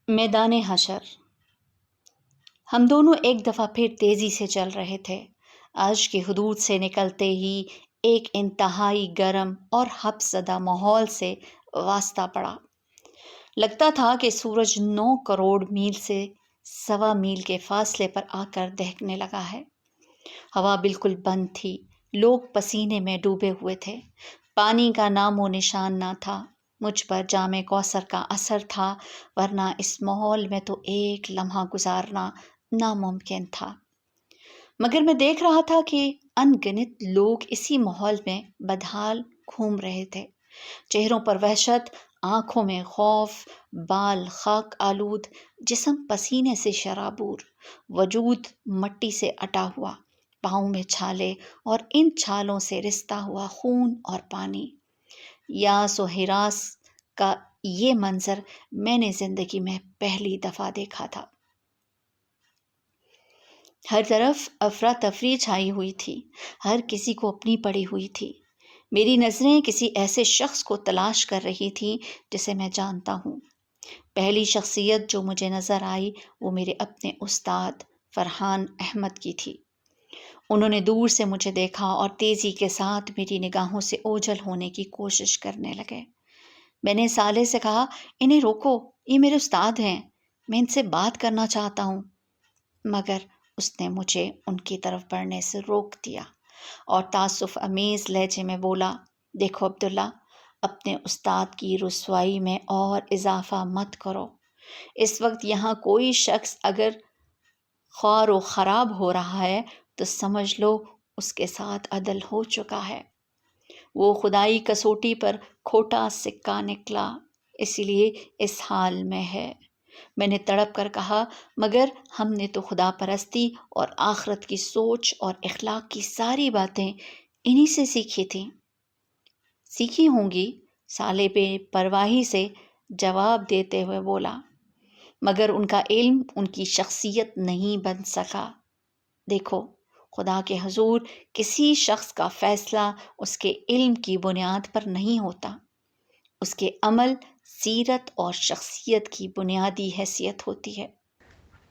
میدان حشر۔ ہم دونوں ایک دفعہ پھر تیزی سے چل رہے تھے۔ عرش کی حدود سے نکلتے ہی ایک انتہائی گرم اور حبس زدہ ماحول سے واسطہ پڑا۔ لگتا تھا کہ سورج 9 کروڑ میل سے 1.25 میل کے فاصلے پر آ کر دہکنے لگا ہے۔ ہوا بالکل بند تھی، لوگ پسینے میں ڈوبے ہوئے تھے، پانی کا نام و نشان نہ تھا۔ مجھ پر جام کوثر کا اثر تھا، ورنہ اس ماحول میں تو ایک لمحہ گزارنا ناممکن تھا۔ مگر میں دیکھ رہا تھا کہ ان گنت لوگ اسی ماحول میں بدحال گھوم رہے تھے، چہروں پر وحشت، آنکھوں میں خوف، بال خاک آلود، جسم پسینے سے شرابور، وجود مٹی سے اٹا ہوا، پاؤں میں چھالے اور ان چھالوں سے رستا ہوا خون اور پانی۔ یاس و ہراس کا یہ منظر میں نے زندگی میں پہلی دفعہ دیکھا تھا۔ ہر طرف افراتفری چھائی ہوئی تھی، ہر کسی کو اپنی پڑی ہوئی تھی۔ میری نظریں کسی ایسے شخص کو تلاش کر رہی تھیں جسے میں جانتا ہوں۔ پہلی شخصیت جو مجھے نظر آئی وہ میرے اپنے استاد فرحان احمد کی تھی۔ انہوں نے دور سے مجھے دیکھا اور تیزی کے ساتھ میری نگاہوں سے اوجھل ہونے کی کوشش کرنے لگے۔ میں نے سالے سے کہا، انہیں روکو، یہ میرے استاد ہیں، میں ان سے بات کرنا چاہتا ہوں۔ مگر اس نے مجھے ان کی طرف بڑھنے سے روک دیا اور تعصف امیز لہجے میں بولا، دیکھو عبداللہ، اپنے استاد کی رسوائی میں اور اضافہ مت کرو۔ اس وقت یہاں کوئی شخص اگر خوار و خراب ہو رہا ہے تو سمجھ لو اس کے ساتھ عدل ہو چکا ہے۔ وہ خدائی کسوٹی پر کھوٹا سکہ نکلا، اسی لیے اس حال میں ہے۔ میں نے تڑپ کر کہا، مگر ہم نے تو خدا پرستی اور آخرت کی سوچ اور اخلاق کی ساری باتیں انہی سے سیکھی تھیں۔ سیکھی ہوں گی، سالے بے پرواہی سے جواب دیتے ہوئے بولا، مگر ان کا علم ان کی شخصیت نہیں بن سکا۔ دیکھو، خدا کے حضور کسی شخص کا فیصلہ اس کے علم کی بنیاد پر نہیں ہوتا، اس کے عمل، سیرت اور شخصیت کی بنیادی حیثیت ہوتی ہے۔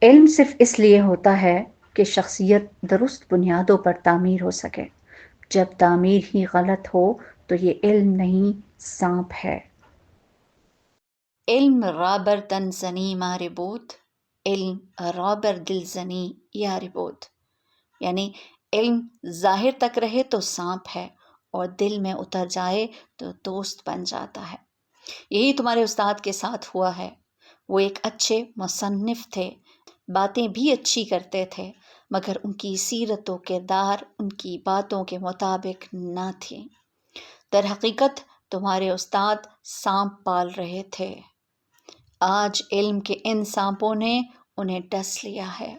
علم صرف اس لیے ہوتا ہے کہ شخصیت درست بنیادوں پر تعمیر ہو سکے۔ جب تعمیر ہی غلط ہو تو یہ علم نہیں، سانپ ہے۔ علم رابر تن زنی مارے بود، علم رابر دل زنی یار بود۔ یعنی علم ظاہر تک رہے تو سانپ ہے اور دل میں اتر جائے تو دوست بن جاتا ہے۔ یہی تمہارے استاد کے ساتھ ہوا ہے۔ وہ ایک اچھے مصنف تھے، باتیں بھی اچھی کرتے تھے، مگر ان کی سیرت و کردار ان کی باتوں کے مطابق نہ تھی۔ در حقیقت تمہارے استاد سانپ پال رہے تھے۔ آج علم کے ان سانپوں نے انہیں ڈس لیا ہے۔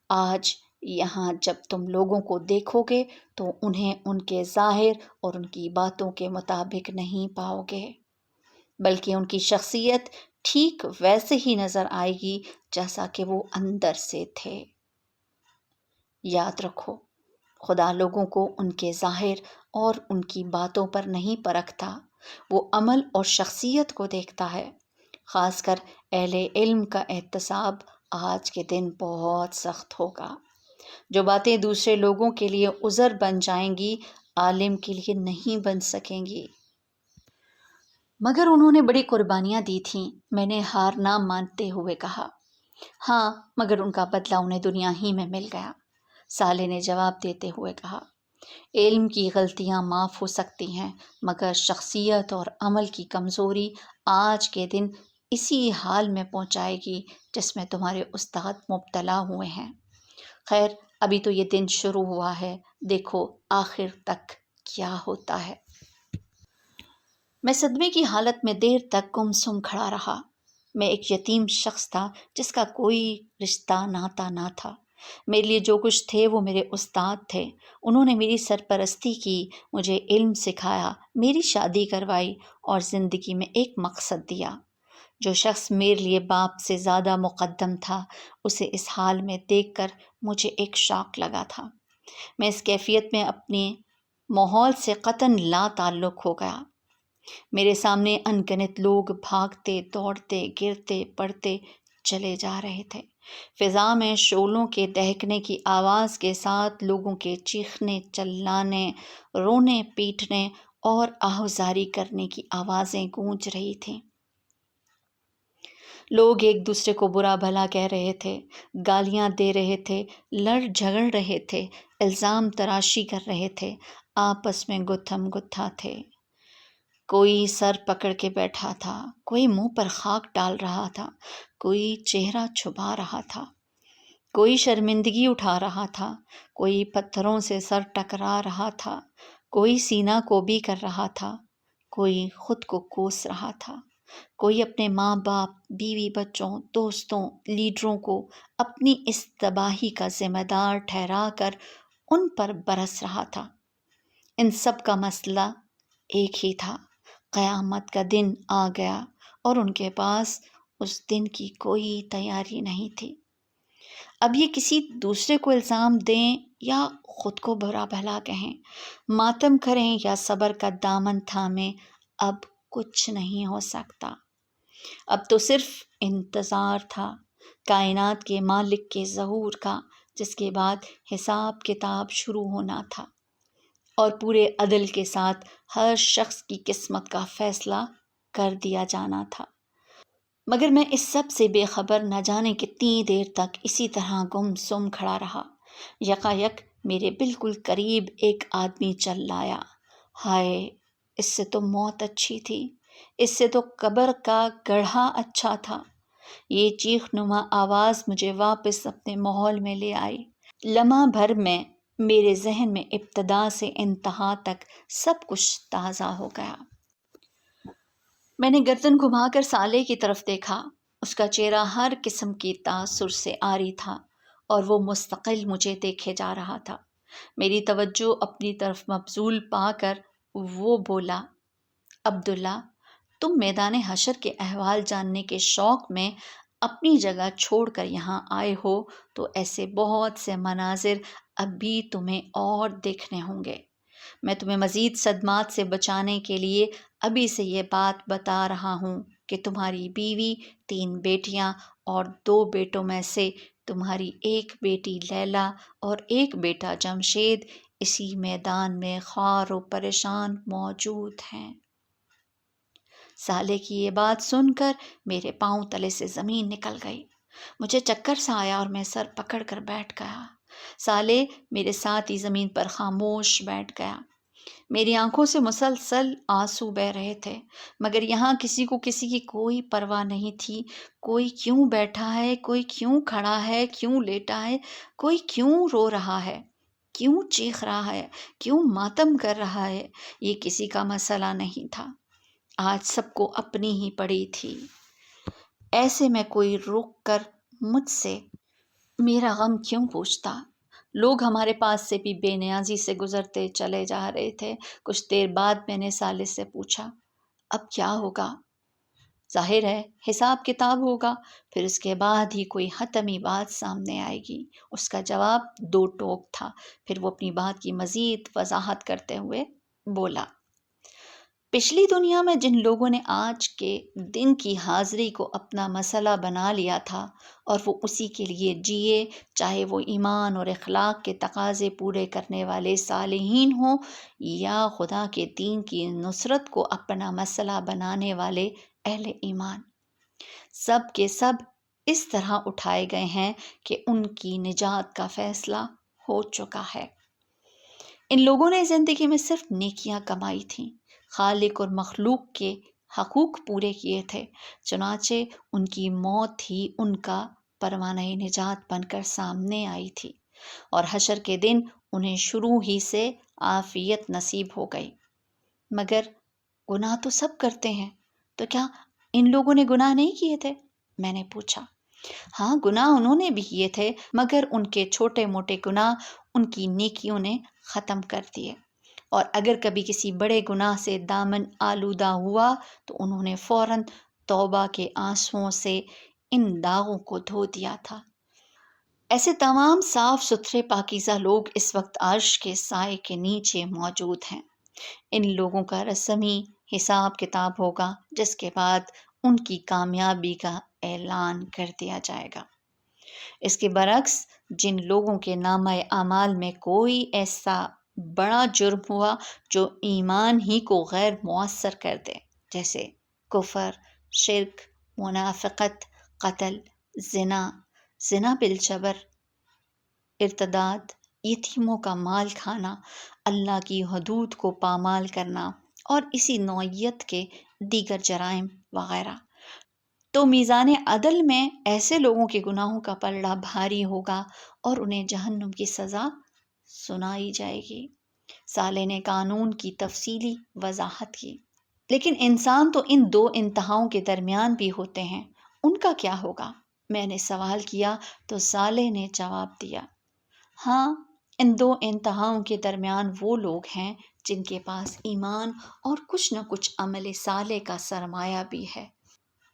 آج یہاں جب تم لوگوں کو دیکھو گے تو انہیں ان کے ظاہر اور ان کی باتوں کے مطابق نہیں پاؤ گے، بلکہ ان کی شخصیت ٹھیک ویسے ہی نظر آئے گی جیسا کہ وہ اندر سے تھے۔ یاد رکھو، خدا لوگوں کو ان کے ظاہر اور ان کی باتوں پر نہیں پرکھتا، وہ عمل اور شخصیت کو دیکھتا ہے۔ خاص کر اہل علم کا احتساب آج کے دن بہت سخت ہوگا۔ جو باتیں دوسرے لوگوں کے لیے عذر بن جائیں گی، عالم کے لیے نہیں بن سکیں گی۔ مگر انہوں نے بڑی قربانیاں دی تھیں، میں نے ہار نہ مانتے ہوئے کہا۔ ہاں، مگر ان کا بدلہ انہیں دنیا ہی میں مل گیا، سالے نے جواب دیتے ہوئے کہا۔ علم کی غلطیاں معاف ہو سکتی ہیں، مگر شخصیت اور عمل کی کمزوری آج کے دن اسی حال میں پہنچائے گی جس میں تمہارے استاد مبتلا ہوئے ہیں۔ خیر، ابھی تو یہ دن شروع ہوا ہے، دیکھو آخر تک کیا ہوتا ہے۔ میں صدمے کی حالت میں دیر تک گمسم کھڑا رہا۔ میں ایک یتیم شخص تھا جس کا کوئی رشتہ ناتا نہ تھا۔ میرے لیے جو کچھ تھے وہ میرے استاد تھے۔ انہوں نے میری سرپرستی کی، مجھے علم سکھایا، میری شادی کروائی اور زندگی میں ایک مقصد دیا۔ جو شخص میرے لیے باپ سے زیادہ مقدم تھا، اسے اس حال میں دیکھ کر مجھے ایک شاک لگا تھا۔ میں اس کیفیت میں اپنے ماحول سے قطعاً لا تعلق ہو گیا۔ میرے سامنے ان گنت لوگ بھاگتے، دوڑتے، گرتے، پڑتے، چلے جا رہے تھے۔ فضا میں شعلوں کے دہکنے کی آواز کے ساتھ لوگوں کے چیخنے، چلانے، رونے پیٹنے اور آہوازاری کرنے کی آوازیں گونج رہی تھیں۔ لوگ ایک دوسرے کو برا بھلا کہہ رہے تھے، گالیاں دے رہے تھے، لڑ جھگڑ رہے تھے، الزام تراشی کر رہے تھے، آپس میں گتھم گتھا تھے۔ کوئی سر پکڑ کے بیٹھا تھا، کوئی منہ پر خاک ڈال رہا تھا، کوئی چہرہ چھپا رہا تھا، کوئی شرمندگی اٹھا رہا تھا، کوئی پتھروں سے سر ٹکرا رہا تھا، کوئی سینہ کوبی کر رہا تھا، کوئی خود کو کوس رہا تھا، کوئی اپنے ماں باپ، بیوی بچوں، دوستوں، لیڈروں کو اپنی اس تباہی کا ذمہ دار ٹھہرا کر ان پر برس رہا تھا۔ ان سب کا مسئلہ ایک ہی تھا، قیامت کا دن آ گیا اور ان کے پاس اس دن کی کوئی تیاری نہیں تھی۔ اب یہ کسی دوسرے کو الزام دیں یا خود کو برا بھلا کہیں، ماتم کریں یا صبر کا دامن تھامیں، اب کچھ نہیں ہو سکتا۔ اب تو صرف انتظار تھا کائنات کے مالک کے ظہور کا، جس کے بعد حساب کتاب شروع ہونا تھا اور پورے عدل کے ساتھ ہر شخص کی قسمت کا فیصلہ کر دیا جانا تھا۔ مگر میں اس سب سے بے خبر نہ جانے کتنی دیر تک اسی طرح گم سم کھڑا رہا۔ یکایک میرے بالکل قریب ایک آدمی چل آیا۔ ہائے، اس سے تو موت اچھی تھی، اس سے تو قبر کا گڑھا اچھا تھا۔ یہ چیخ نما آواز مجھے واپس اپنے ماحول میں لے آئی۔ لمحہ بھر میں میرے ذہن میں ابتدا سے انتہا تک سب کچھ تازہ ہو گیا۔ میں نے گردن گھما کر سالے کی طرف دیکھا۔ اس کا چہرہ ہر قسم کی تاثر سے عاری تھا اور وہ مستقل مجھے دیکھے جا رہا تھا۔ میری توجہ اپنی طرف مبذول پا کر وہ بولا، عبداللہ، تم میدان حشر کے احوال جاننے کے شوق میں اپنی جگہ چھوڑ کر یہاں آئے ہو تو ایسے بہت سے مناظر اب بھی تمہیں اور دیکھنے ہوں گے۔ میں تمہیں مزید صدمات سے بچانے کے لیے ابھی سے یہ بات بتا رہا ہوں کہ تمہاری بیوی، 3 بیٹیاں اور 2 بیٹوں میں سے تمہاری ایک بیٹی لیلا اور ایک بیٹا جمشید اسی میدان میں خوار و پریشان موجود ہیں۔ سالے کی یہ بات سن کر میرے پاؤں تلے سے زمین نکل گئی۔ مجھے چکر سا آیا اور میں سر پکڑ کر بیٹھ گیا۔ سالے میرے ساتھ ہی زمین پر خاموش بیٹھ گیا۔ میری آنکھوں سے مسلسل آنسو بہہ رہے تھے، مگر یہاں کسی کو کسی کی کوئی پرواہ نہیں تھی۔ کوئی کیوں بیٹھا ہے، کوئی کیوں کھڑا ہے، کیوں لیٹا ہے، کوئی کیوں رو رہا ہے، کیوں چیخ رہا ہے، کیوں ماتم کر رہا ہے، یہ کسی کا مسئلہ نہیں تھا۔ آج سب کو اپنی ہی پڑی تھی۔ ایسے میں کوئی رک کر مجھ سے میرا غم کیوں پوچھتا؟ لوگ ہمارے پاس سے بھی بے نیازی سے گزرتے چلے جا رہے تھے۔ کچھ دیر بعد میں نے سالے سے پوچھا، اب کیا ہوگا؟ ظاہر ہے حساب کتاب ہوگا، پھر اس کے بعد ہی کوئی حتمی بات سامنے آئے گی۔ اس کا جواب 2 ٹوک تھا۔ پھر وہ اپنی بات کی مزید وضاحت کرتے ہوئے بولا، پچھلی دنیا میں جن لوگوں نے آج کے دن کی حاضری کو اپنا مسئلہ بنا لیا تھا اور وہ اسی کے لیے جیے، چاہے وہ ایمان اور اخلاق کے تقاضے پورے کرنے والے صالحین ہوں یا خدا کے دین کی نصرت کو اپنا مسئلہ بنانے والے اہل ایمان، سب کے سب اس طرح اٹھائے گئے ہیں کہ ان کی نجات کا فیصلہ ہو چکا ہے۔ ان لوگوں نے زندگی میں صرف نیکیاں کمائی تھیں، خالق اور مخلوق کے حقوق پورے کیے تھے، چنانچہ ان کی موت ہی ان کا پروانہ نجات بن کر سامنے آئی تھی اور حشر کے دن انہیں شروع ہی سے عافیت نصیب ہو گئی۔ مگر گناہ تو سب کرتے ہیں، تو کیا ان لوگوں نے گناہ نہیں کیے تھے؟ میں نے پوچھا۔ ہاں، گناہ انہوں نے بھی کیے تھے، مگر ان کے چھوٹے موٹے گناہ ان کی نیکیوں نے ختم کر دیے، اور اگر کبھی کسی بڑے گناہ سے دامن آلودہ ہوا تو انہوں نے فوراً توبہ کے آنسوؤں سے ان داغوں کو دھو دیا تھا۔ ایسے تمام صاف ستھرے پاکیزہ لوگ اس وقت عرش کے سائے کے نیچے موجود ہیں۔ ان لوگوں کا رسمی حساب کتاب ہوگا، جس کے بعد ان کی کامیابی کا اعلان کر دیا جائے گا۔ اس کے برعکس جن لوگوں کے نامہ اعمال میں کوئی ایسا بڑا جرم ہوا جو ایمان ہی کو غیر مؤثر کر دے، جیسے کفر، شرک، منافقت، قتل، زنا بالجبر، ارتداد، یتیموں کا مال کھانا، اللہ کی حدود کو پامال کرنا اور اسی نوعیت کے دیگر جرائم وغیرہ، تو میزان عدل میں ایسے لوگوں کے گناہوں کا پلڑا بھاری ہوگا اور انہیں جہنم کی سزا سنائی جائے گی۔ صالح نے قانون کی تفصیلی وضاحت کی، لیکن انسان تو ان دو انتہاؤں کے درمیان بھی ہوتے ہیں، ان کا کیا ہوگا؟ میں نے سوال کیا تو صالح نے جواب دیا، ہاں، ان دو انتہاؤں کے درمیان وہ لوگ ہیں جن کے پاس ایمان اور کچھ نہ کچھ عمل صالح کا سرمایہ بھی ہے،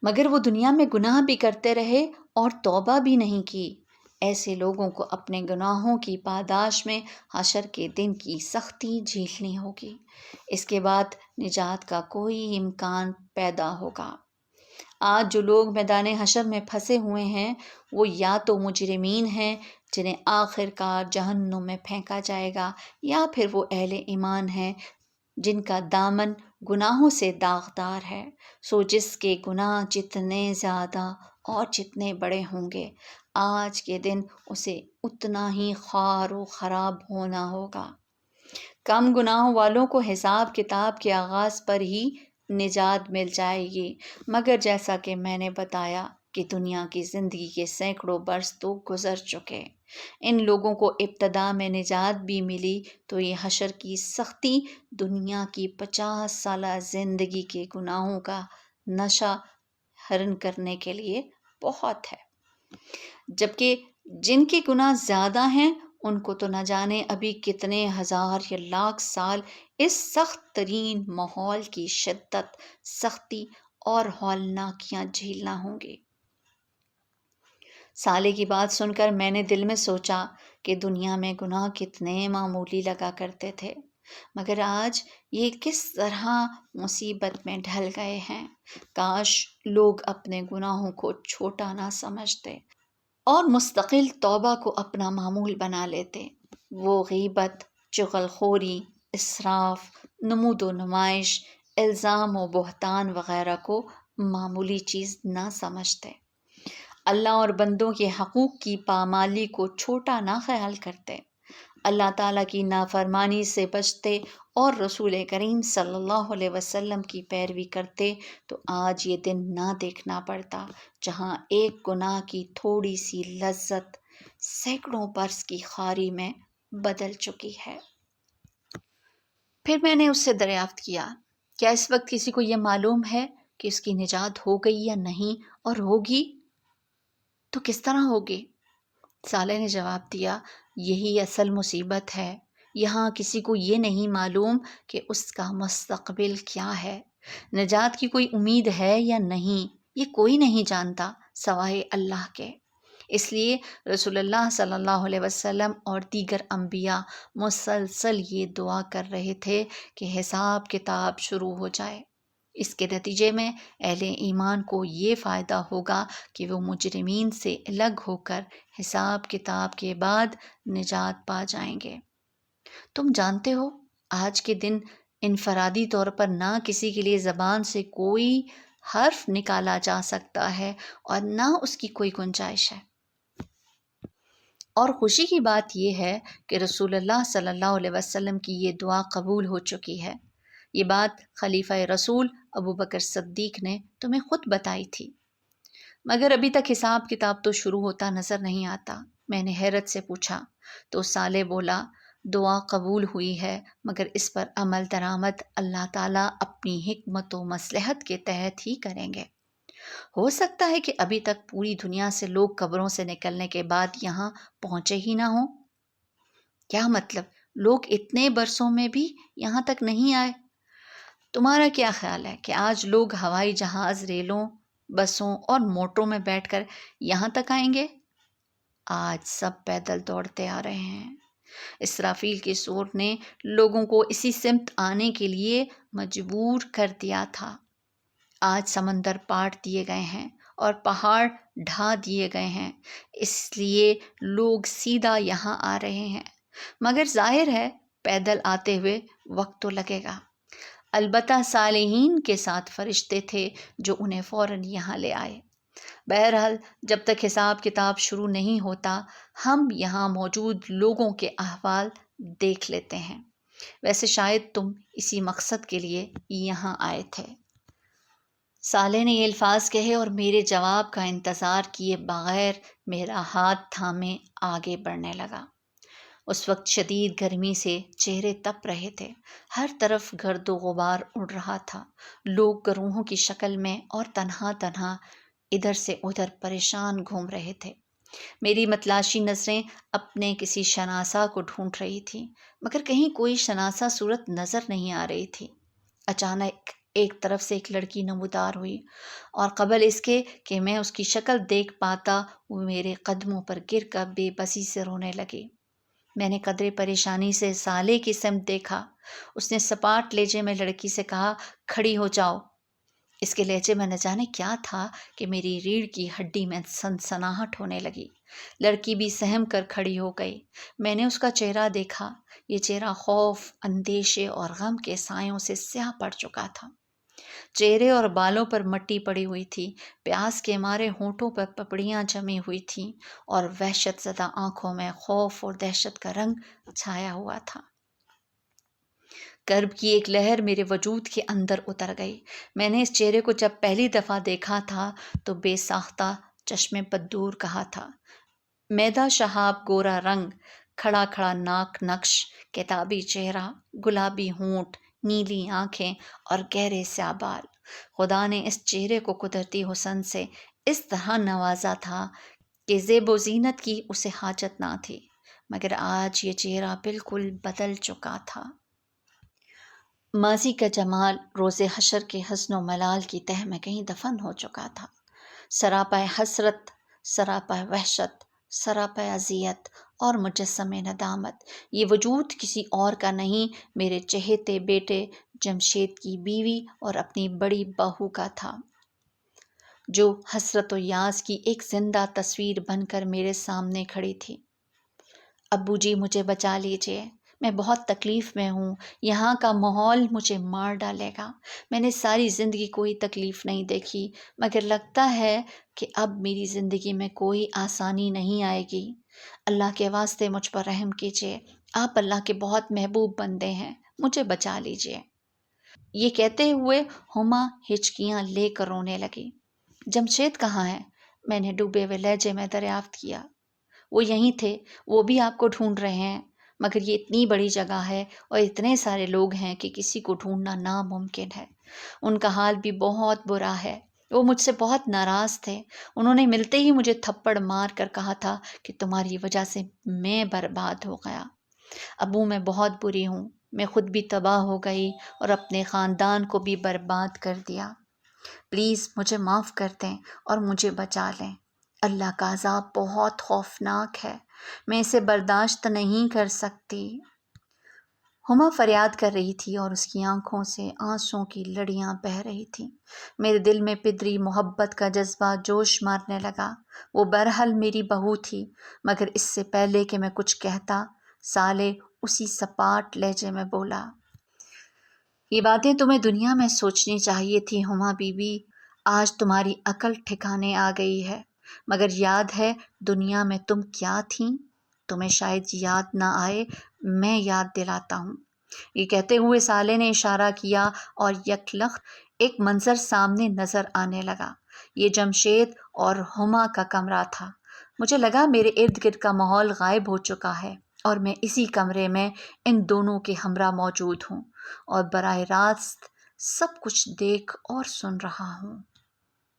مگر وہ دنیا میں گناہ بھی کرتے رہے اور توبہ بھی نہیں کی۔ ایسے لوگوں کو اپنے گناہوں کی پاداش میں حشر کے دن کی سختی جھیلنی ہوگی۔ اس کے بعد نجات کا کوئی امکان پیدا ہوگا۔ آج جو لوگ میدان حشر میں پھنسے ہوئے ہیں وہ یا تو مجرمین ہیں جنہیں آخر کار جہنم میں پھینکا جائے گا، یا پھر وہ اہل ایمان ہیں جن کا دامن گناہوں سے داغدار ہے۔ سو جس کے گناہ جتنے زیادہ اور جتنے بڑے ہوں گے، آج کے دن اسے اتنا ہی خوار و خراب ہونا ہوگا۔ کم گناہوں والوں کو حساب کتاب کے آغاز پر ہی نجات مل جائے گی، مگر جیسا کہ میں نے بتایا کہ دنیا کی زندگی کے سینکڑوں برس تو گزر چکے، ان لوگوں کو ابتدا میں نجات بھی ملی تو یہ حشر کی سختی دنیا کی 50 سالہ زندگی کے گناہوں کا نشہ ہرن کرنے کے لیے بہت ہے، جبکہ جن کے گناہ زیادہ ہیں ان کو تو نہ جانے ابھی کتنے ہزار یا لاکھ سال اس سخت ترین ماحول کی شدت، سختی اور ہولناکیاں جھیلنا ہوں گی۔ صالح کی بات سن کر میں نے دل میں سوچا کہ دنیا میں گناہ کتنے معمولی لگا کرتے تھے، مگر آج یہ کس طرح مصیبت میں ڈھل گئے ہیں۔ کاش لوگ اپنے گناہوں کو چھوٹا نہ سمجھتے اور مستقل توبہ کو اپنا معمول بنا لیتے۔ وہ غیبت، چغلخوری، اسراف، نمود و نمائش، الزام و بہتان وغیرہ کو معمولی چیز نہ سمجھتے، اللہ اور بندوں کے حقوق کی پامالی کو چھوٹا نہ خیال کرتے، اللہ تعالیٰ کی نافرمانی سے بچتے اور رسول کریم صلی اللہ علیہ وسلم کی پیروی کرتے، تو آج یہ دن نہ دیکھنا پڑتا جہاں ایک گناہ کی تھوڑی سی لذت سینکڑوں برس کی خواری میں بدل چکی ہے۔ پھر میں نے اس سے دریافت کیا، کیا اس وقت کسی کو یہ معلوم ہے کہ اس کی نجات ہو گئی یا نہیں، اور ہوگی تو کس طرح ہوگی؟ صالح نے جواب دیا، یہی اصل مصیبت ہے، یہاں کسی کو یہ نہیں معلوم کہ اس کا مستقبل کیا ہے، نجات کی کوئی امید ہے یا نہیں، یہ کوئی نہیں جانتا سوائے اللہ کے۔ اس لیے رسول اللہ صلی اللہ علیہ وسلم اور دیگر انبیاء مسلسل یہ دعا کر رہے تھے کہ حساب کتاب شروع ہو جائے۔ اس کے نتیجے میں اہل ایمان کو یہ فائدہ ہوگا کہ وہ مجرمین سے الگ ہو کر حساب کتاب کے بعد نجات پا جائیں گے۔ تم جانتے ہو آج کے دن انفرادی طور پر نہ کسی کے لیے زبان سے کوئی حرف نکالا جا سکتا ہے اور نہ اس کی کوئی گنجائش ہے، اور خوشی کی بات یہ ہے کہ رسول اللہ صلی اللہ علیہ وسلم کی یہ دعا قبول ہو چکی ہے۔ یہ بات خلیفہ رسول ابوبکر صدیق نے تمہیں خود بتائی تھی، مگر ابھی تک حساب کتاب تو شروع ہوتا نظر نہیں آتا۔ میں نے حیرت سے پوچھا تو صالح بولا، دعا قبول ہوئی ہے، مگر اس پر عمل درآمد اللہ تعالیٰ اپنی حکمت و مصلحت کے تحت ہی کریں گے۔ ہو سکتا ہے کہ ابھی تک پوری دنیا سے لوگ قبروں سے نکلنے کے بعد یہاں پہنچے ہی نہ ہوں۔ کیا مطلب؟ لوگ اتنے برسوں میں بھی یہاں تک نہیں آئے؟ تمہارا کیا خیال ہے کہ آج لوگ ہوائی جہاز، ریلوں، بسوں اور موٹروں میں بیٹھ کر یہاں تک آئیں گے؟ آج سب پیدل دوڑتے آ رہے ہیں۔ اسرافیل کے سور نے لوگوں کو اسی سمت آنے کے لیے مجبور کر دیا تھا۔ آج سمندر پاٹ دیے گئے ہیں اور پہاڑ ڈھا دیے گئے ہیں، اس لیے لوگ سیدھا یہاں آ رہے ہیں، مگر ظاہر ہے پیدل آتے ہوئے وقت تو لگے گا۔ البتہ صالحین کے ساتھ فرشتے تھے جو انہیں فوراً یہاں لے آئے۔ بہرحال جب تک حساب کتاب شروع نہیں ہوتا ہم یہاں موجود لوگوں کے احوال دیکھ لیتے ہیں۔ ویسے شاید تم اسی مقصد کے لیے یہاں آئے تھے۔ صالح نے یہ الفاظ کہے اور میرے جواب کا انتظار کیے بغیر میرا ہاتھ تھامے آگے بڑھنے لگا۔ اس وقت شدید گرمی سے چہرے تپ رہے تھے، ہر طرف گرد و غبار اڑ رہا تھا، لوگ گروہوں کی شکل میں اور تنہا تنہا ادھر سے ادھر پریشان گھوم رہے تھے۔ میری متلاشی نظریں اپنے کسی شناسا کو ڈھونڈ رہی تھیں، مگر کہیں کوئی شناسا صورت نظر نہیں آ رہی تھی۔ اچانک ایک طرف سے ایک لڑکی نمودار ہوئی اور قبل اس کے کہ میں اس کی شکل دیکھ پاتا وہ میرے قدموں پر گر کر بے بسی سے رونے لگی۔ میں نے قدرے پریشانی سے صالح کی سمت دیکھا۔ اس نے سپاٹ لہجے میں لڑکی سے کہا، کھڑی ہو جاؤ۔ اس کے لہجے میں نہ جانے کیا تھا کہ میری ریڑھ کی ہڈی میں سنسناہٹ ہونے لگی۔ لڑکی بھی سہم کر کھڑی ہو گئی۔ میں نے اس کا چہرہ دیکھا، یہ چہرہ خوف، اندیشے اور غم کے سایوں سے سیاہ پڑ چکا تھا۔ چہرے اور بالوں پر مٹی پڑی ہوئی تھی، پیاس کے مارے ہونٹوں پر پپڑیاں جمی ہوئی تھیں اور وحشت زدہ آنکھوں میں خوف اور دہشت کا رنگ چھایا ہوا تھا۔ کرب کی ایک لہر میرے وجود کے اندر اتر گئی۔ میں نے اس چہرے کو جب پہلی دفعہ دیکھا تھا تو بے ساختہ چشمے بددور کہا تھا۔ میدا شہاب گورا رنگ، کھڑا کھڑا ناک نقش، کتابی چہرہ، گلابی ہونٹ، نیلی آنکھیں اور گہرے سیاہ بال۔ خدا نے اس چہرے کو قدرتی حسن سے اس طرح نوازا تھا کہ زیب و زینت کی اسے حاجت نہ تھی، مگر آج یہ چہرہ بالکل بدل چکا تھا۔ ماضی کا جمال روز حشر کے حزن و ملال کی تہ میں کہیں دفن ہو چکا تھا۔ سراپا حسرت، سراپا وحشت، سراپا اذیت اور مجسم ندامت، یہ وجود کسی اور کا نہیں، میرے چہیتے بیٹے جمشید کی بیوی اور اپنی بڑی بہو کا تھا، جو حسرت و یاس کی ایک زندہ تصویر بن کر میرے سامنے کھڑی تھی۔ ابو جی مجھے بچا لیجئے، میں بہت تکلیف میں ہوں، یہاں کا ماحول مجھے مار ڈالے گا۔ میں نے ساری زندگی کوئی تکلیف نہیں دیکھی، مگر لگتا ہے کہ اب میری زندگی میں کوئی آسانی نہیں آئے گی۔ اللہ کے واسطے مجھ پر رحم کیجئے، آپ اللہ کے بہت محبوب بندے ہیں، مجھے بچا لیجئے۔ یہ کہتے ہوئے ہما ہچکیاں لے کر رونے لگی۔ جمشید کہاں ہے؟ میں نے ڈوبے ہوئے لہجے میں دریافت کیا۔ وہ یہیں تھے، وہ بھی آپ کو ڈھونڈ رہے ہیں، مگر یہ اتنی بڑی جگہ ہے اور اتنے سارے لوگ ہیں کہ کسی کو ڈھونڈنا ناممکن ہے۔ ان کا حال بھی بہت برا ہے، وہ مجھ سے بہت ناراض تھے۔ انہوں نے ملتے ہی مجھے تھپڑ مار کر کہا تھا کہ تمہاری وجہ سے میں برباد ہو گیا۔ ابو میں بہت بری ہوں، میں خود بھی تباہ ہو گئی اور اپنے خاندان کو بھی برباد کر دیا۔ پلیز مجھے معاف کر دیں اور مجھے بچا لیں۔ اللہ کا عذاب بہت خوفناک ہے، میں اسے برداشت نہیں کر سکتی۔ ہما فریاد کر رہی تھی اور اس کی آنکھوں سے آنسوں کی لڑیاں بہہ رہی تھیں۔ میرے دل میں پدری محبت کا جذبہ جوش مارنے لگا۔ وہ بہرحال میری بہو تھی، مگر اس سے پہلے کہ میں کچھ کہتا، صالح اسی سپاٹ لہجے میں بولا، یہ باتیں تمہیں دنیا میں سوچنی چاہیے تھی ہما بی بی، آج تمہاری عقل ٹھکانے آ گئی ہے، مگر یاد ہے دنیا میں تم کیا تھیں؟ تمہیں شاید یاد نہ آئے، میں یاد دلاتا ہوں۔ یہ کہتے ہوئے صالح نے اشارہ کیا اور یکلخت ایک منظر سامنے نظر آنے لگا۔ یہ جمشید اور ہما کا کمرہ تھا۔ مجھے لگا میرے ارد گرد کا ماحول غائب ہو چکا ہے اور میں اسی کمرے میں ان دونوں کے ہمراہ موجود ہوں اور براہ راست سب کچھ دیکھ اور سن رہا ہوں۔